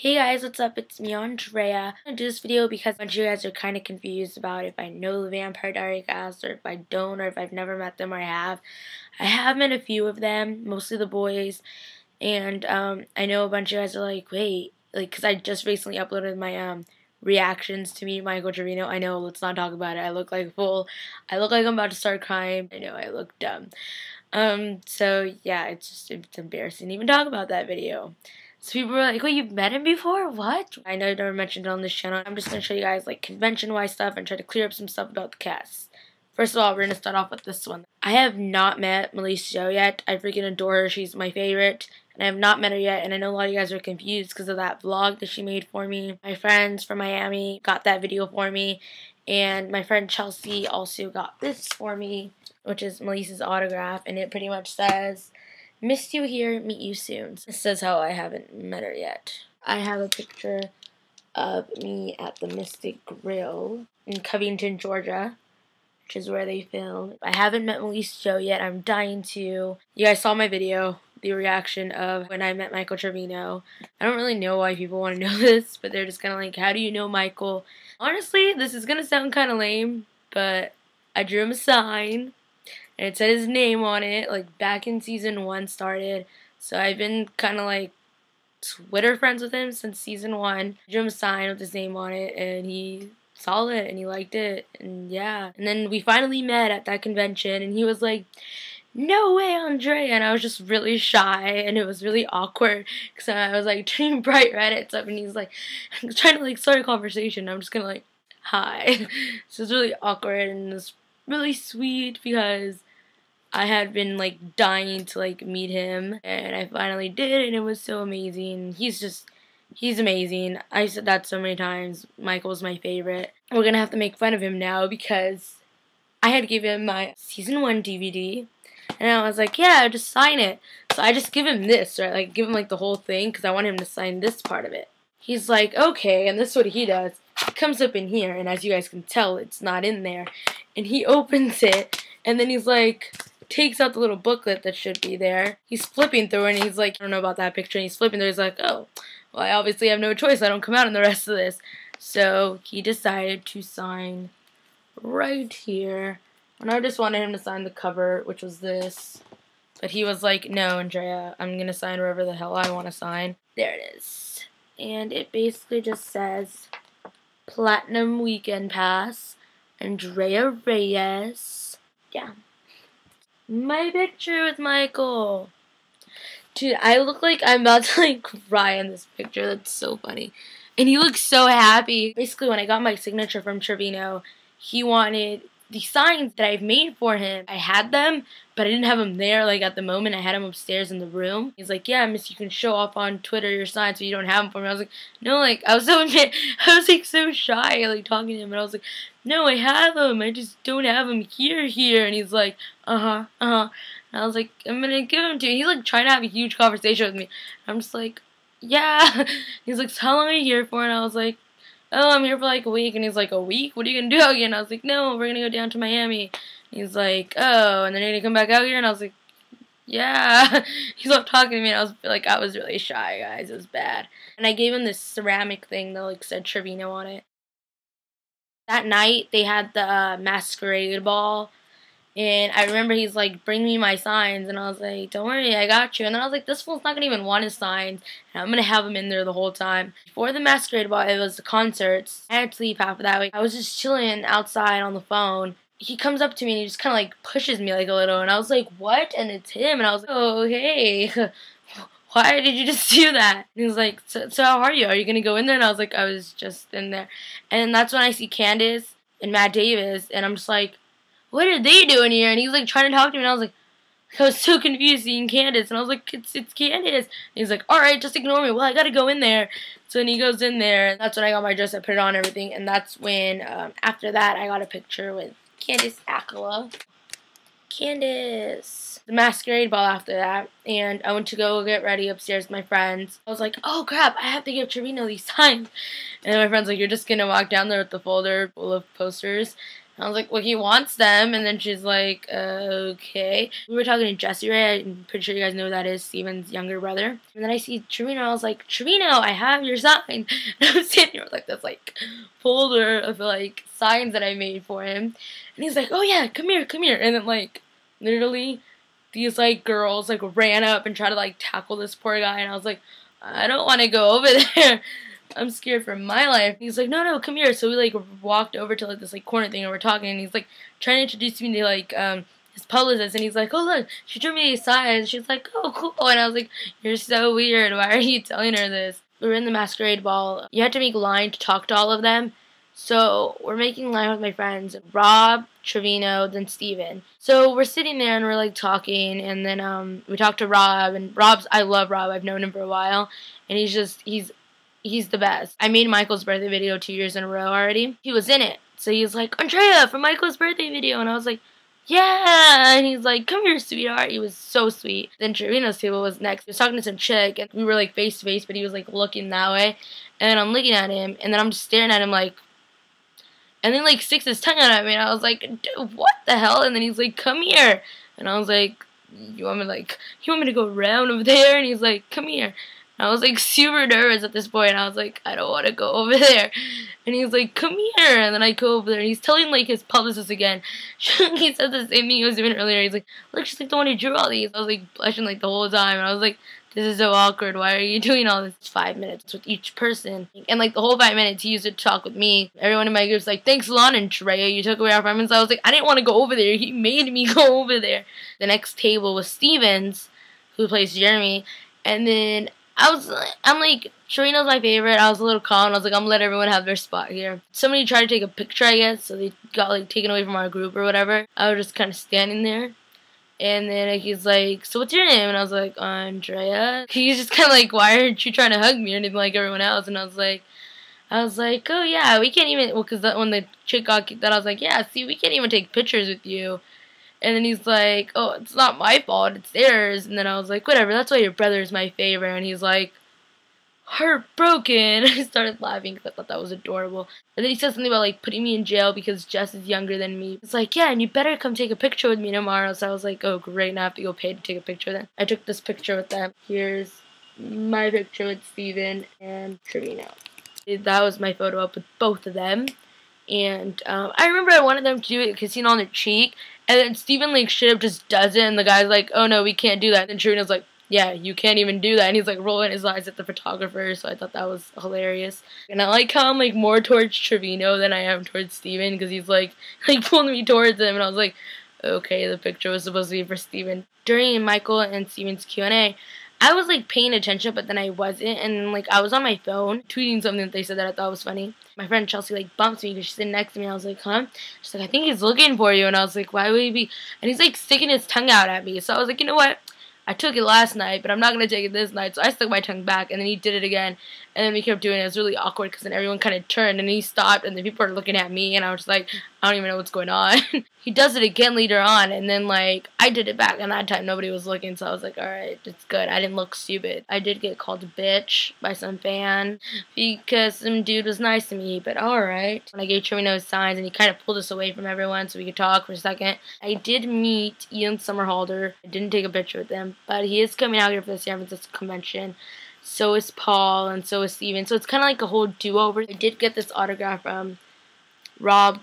Hey guys, what's up? It's me, Andrea. I'm gonna do this video because a bunch of you guys are kind of confused about if I know the Vampire Diaries cast or if I don't or if I've never met them or I have. I have met a few of them, mostly the boys, and I know a bunch of you guys are like, wait, because I just recently uploaded my reactions to meet Michael Trevino. I know, let's not talk about it. I look like a fool. I look like I'm about to start crying. I know, I look dumb. So yeah, it's embarrassing to even talk about that video. So people were like, wait, you've met him before? What? I know I never mentioned it on this channel. I'm just going to show you guys like convention-wise stuff and try to clear up some stuff about the cast. First of all, we're going to start off with this one. I have not met Malese yet. I freaking adore her. She's my favorite. And I have not met her yet. And I know a lot of you guys are confused because of that vlog that she made for me. My friends from Miami got that video for me. And my friend Chelsea also got this for me, which is Malese's autograph. And it pretty much says, "Missed you here, meet you soon." This says how I haven't met her yet. I have a picture of me at the Mystic Grill in Covington, Georgia, which is where they filmed. I haven't met Malese yet. I'm dying to. You guys saw my video, the reaction of when I met Michael Trevino. I don't really know why people want to know this, but they're just kind of like, how do you know Michael? Honestly, this is going to sound kind of lame, but I drew him a sign. And it said his name on it, like back in season 1 started. So I've been kind of like Twitter friends with him since season 1. I drew him a sign with his name on it, and he saw it and he liked it, and yeah. And then we finally met at that convention, and he was like, "No way, Andrea," and I was just really shy, and it was really awkward because I was like turning bright red and stuff, and he's like, I'm trying to like start a conversation. I'm just gonna like, hi. So it's really awkward, and it's really sweet because I had been like dying to like meet him, and I finally did, and it was so amazing. He's amazing. I said that so many times. Michael's my favorite. We're gonna have to make fun of him now because I had given him my season 1 DVD, and I was like, yeah, just sign it. So I just give him this, right? Like give him like the whole thing because I want him to sign this part of it. He's like, okay, and this is what he does. It comes up in here, and as you guys can tell, it's not in there. And he opens it, and then he's like, takes out the little booklet that should be there. He's flipping through it, and he's like, I don't know about that picture, and he's flipping through it. He's like, oh, well, I obviously have no choice. I don't come out in the rest of this. So he decided to sign right here. And I just wanted him to sign the cover, which was this. But he was like, no, Andrea, I'm going to sign wherever the hell I want to sign. There it is. And it basically just says, Platinum Weekend Pass, Andrea Reyes. Yeah. My picture with Michael. Dude, I look like I'm about to like cry in this picture. That's so funny. And he looks so happy. Basically, when I got my signature from Trevino, he wanted the signs that I've made for him. I had them, but I didn't have them there like at the moment. I had them upstairs in the room. He's like, yeah, miss, you can show off on Twitter your signs, but you don't have them for me. I was like, no, like, I was like so shy, like talking to him, and I was like, no, I have them. I just don't have them here. And he's like, and I was like, I'm gonna give them to you. He's like trying to have a huge conversation with me. I'm just like, yeah. He's like, so how long are you here for? And I was like, oh, I'm here for like a week. And he's like, a week? What are you gonna do out here? And I was like, no, we're gonna go down to Miami. And he's like, oh, and then you're gonna come back out here? And I was like, yeah. He stopped talking to me, and I was like, I was really shy, guys. It was bad. And I gave him this ceramic thing that like said Trevino on it. That night, they had the masquerade ball, and I remember he's like, bring me my signs, and I was like, don't worry, I got you. And then I was like, this fool's not going to even want his signs, and I'm going to have him in there the whole time. Before the masquerade ball, it was the concerts. I had to leave half of that week. I was just chilling outside on the phone. He comes up to me, and he just kind of like pushes me like a little, and I was like, what? And it's him, and I was like, oh, hey. Why did you just do that? And he was like, so how are you? Are you going to go in there? And I was like, I was just in there. And that's when I see Candice and Matt Davis, and I'm just like, what are they doing here? And he's like trying to talk to me, and I was so confused seeing Candice, and I was like, it's Candice. And he's like, alright, just ignore me. Well, I gotta go in there. So then he goes in there, and that's when I got my dress, I put it on and everything, and that's when, after that, I got a picture with Candice Accola. Candice. The masquerade ball after that, and I went to go get ready upstairs with my friends. I was like, oh crap, I have to give Trevino these signs. And my friend's like, you're just gonna walk down there with the folder full of posters? I was like, well, he wants them. And then she's like, okay. We were talking to Jesse Ray. I'm pretty sure you guys know who that is, Steven's younger brother. And then I see Trevino. I was like, Trevino, I have your sign. And I'm sitting here with like this like folder of like signs that I made for him. And he's like, oh yeah, come here, come here. And then like literally these like girls like ran up and tried to like tackle this poor guy. And I was like, I don't want to go over there. I'm scared for my life. He's like, no, no, come here. So we like walked over to like this like corner thing and we're talking, and he's like trying to introduce me to like his publicist, and he's like, oh look, she drew me these signs. She's like, oh cool. And I was like, you're so weird. Why are you telling her this? We were in the masquerade ball. You had to make line to talk to all of them. So we're making line with my friends, Rob, Trevino, then Steven. So we're sitting there and we're like talking, and then we talked to Rob, and I love Rob. I've known him for a while, and he's the best. I made Michael's birthday video 2 years in a row already. He was in it. So he's like, Andrea, from Michael's birthday video. And I was like, yeah. And he's like, come here, sweetheart. He was so sweet. Then Trevino's table was next. He was talking to some chick, and we were like face to face, but he was like looking that way. And I'm looking at him, and then I'm just staring at him like, and then like sticks his tongue out at me. And I was like, dude, what the hell? And then he's like, come here. And I was like, you want me to go around over there? And he's like, come here. I was like super nervous at this point, and I was like, I don't want to go over there. And he's like, come here. And then I go over there, and he's telling like his publicist again. He said the same thing he was doing earlier. He's like, look, she's like the one who drew all these. I was like blushing like the whole time, and I was like, this is so awkward. Why are you doing all this? It's 5 minutes with each person. And like the whole 5 minutes, he used to talk with me. Everyone in my group's like, thanks a lot, Andrea. You took away our 5 minutes. I was like, I didn't want to go over there. He made me go over there. The next table was Steven's, who plays Jeremy. And then I'm like, Trevino's my favorite. I was a little calm. I was like, I'm gonna let everyone have their spot here. Somebody tried to take a picture, I guess, so they got like taken away from our group or whatever. I was just kind of standing there. And then he's like, so what's your name? And I was like, Andrea. He's just kind of like, why aren't you trying to hug me or anything like everyone else? And I was like, oh yeah, we can't even, well, because when the chick got kicked out, I was like, yeah, see, we can't even take pictures with you. And then he's like, oh, it's not my fault, it's theirs. And then I was like, whatever, that's why your brother's my favorite. And he's like, heartbroken. I started laughing because I thought that was adorable. And then he said something about like putting me in jail because Jess is younger than me. It's like, yeah, and you better come take a picture with me tomorrow. So I was like, oh great, now I have to go pay to take a picture then. I took this picture with them. Here's my picture with Steven and Trevino. That was my photo up with both of them. And I remember I wanted them to do it because, you know, on their cheek. And then Steven, like, straight up just does it. And the guy's like, oh, no, we can't do that. And then Trevino's like, yeah, you can't even do that. And he's, like, rolling his eyes at the photographer. So I thought that was hilarious. And I like how I'm, like, more towards Trevino than I am towards Steven. Because he's, like pulling me towards him. And I was like, okay, the picture was supposed to be for Steven. During Michael and Steven's Q&A, I was, like, paying attention, but then I wasn't, and, like, I was on my phone tweeting something that they said that I thought was funny. My friend Chelsea, like, bumped me because she's sitting next to me, and I was like, huh? She's like, I think he's looking for you, and I was like, why would he be? And he's, like, sticking his tongue out at me, so I was like, you know what? I took it last night, but I'm not going to take it this night, so I stuck my tongue back, and then he did it again, and then we kept doing it. It was really awkward, because then everyone kind of turned, and he stopped, and then people were looking at me, and I was just like, I don't even know what's going on. He does it again later on, and then, like, I did it back, and that time nobody was looking, so I was like, alright, it's good. I didn't look stupid. I did get called a bitch by some fan, because some dude was nice to me, but alright. When I gave Trevino his signs, and he kind of pulled us away from everyone so we could talk for a second, I did meet Ian Somerhalder. I didn't take a picture with him, but he is coming out here for the San Francisco convention. So is Paul, and so is Steven. So it's kind of like a whole do-over. I did get this autograph from Rob.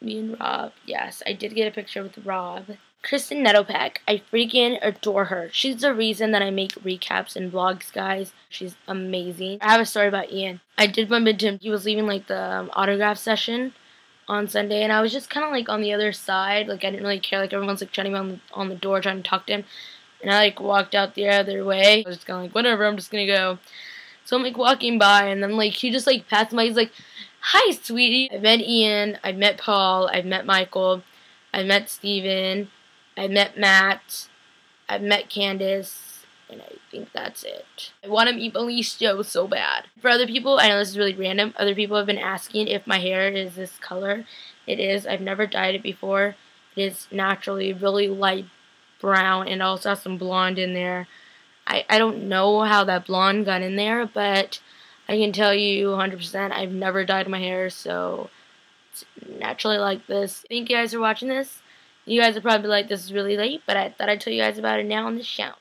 Me and Rob. Yes, I did get a picture with Rob. Kristen Netopek. I freaking adore her. She's the reason that I make recaps and vlogs, guys. She's amazing. I have a story about Ian. I did bump into him. He was leaving, like, the autograph session on Sunday, and I was just kind of, like, on the other side. Like, I didn't really care. Like, everyone's, like, shutting me on the door trying to talk to him. And I, like, walked out the other way. I was just kind of like, whatever, I'm just gonna go. So I'm, like, walking by, and then, like, he just, like, passed by. He's like, hi, sweetie. I met Ian. I met Paul. I met Michael. I met Steven. I met Matt. I met Candice. And I think that's it. I want to meet Malese Joe so bad. For other people, I know this is really random. Other people have been asking if my hair is this color. It is. I've never dyed it before. It is naturally really light brown and also has some blonde in there. I don't know how that blonde got in there, but I can tell you 100% I've never dyed my hair, so just naturally like this. Thank you guys for watching this. You guys are probably like, this is really late, but I thought I'd tell you guys about it now on this channel.